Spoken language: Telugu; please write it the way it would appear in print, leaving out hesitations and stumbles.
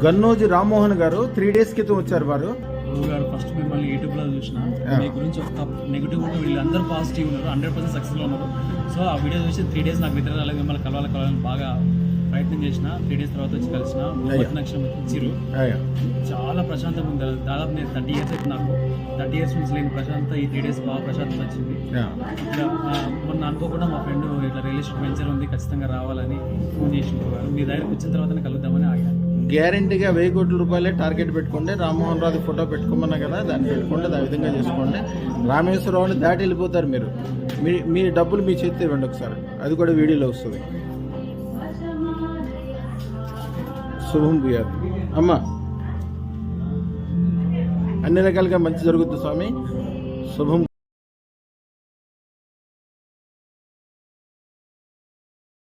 గన్నోజు రామ్మోహన్ గారు 3 days క్రితం వచ్చారు వారు. గారు ఫస్ట్ మిమ్మల్ని యూట్యూబ్లో చూసిన మీ గురించి ఒక నెగిటివ్ ఉంటే వీళ్ళందరూ పాజిటివ్ ఉన్నారు, 100% సక్సెస్లో ఉన్నారు. సో ఆ వీడియో చూసి 3 days నాకు వితరాలు మిమ్మల్ని కలవాలని బాగా ప్రయత్నం చేసిన. 3 days తర్వాత వచ్చి కలిసిన నక్షత్రం ఇచ్చిరు. చాలా ప్రశాంతంగా ఉంది. దాదాపు నేను 30 years అయితే నాకు 30 years నుంచి లేని ప్రశాంతత ఈ 3 days బాగా ప్రశాంతం వచ్చింది. ఇట్లా మొన్న అనుకోకుండా మా ఫ్రెండ్ ఇట్లా రియల్ ఎస్టేట్ వెంచర్ ఉంది, ఖచ్చితంగా రావాలని ఫోన్ చేసి మీ దగ్గరకు వచ్చిన తర్వాతనే కలుద్దామని ఆగాను. గ్యారంటీగా 1000 కోట్ల రూపాయలే టార్గెట్ పెట్టుకోండి. రామ్మోహన్ రావు ఫోటో పెట్టుకోమన్నా కదా, దాన్ని పెట్టుకోండి, ఆ విధంగా చేసుకోండి. రామేశ్వరరావుని దాటి వెళ్ళిపోతారు మీరు. మీ డబ్బులు మీ చేతితో ఇవ్వండి ఒకసారి, అది కూడా వీడియోలో వస్తుంది. శుభం భూయాత్ అమ్మ, అన్ని రకాలుగా మంచి జరుగుతుంది స్వామి. శుభం.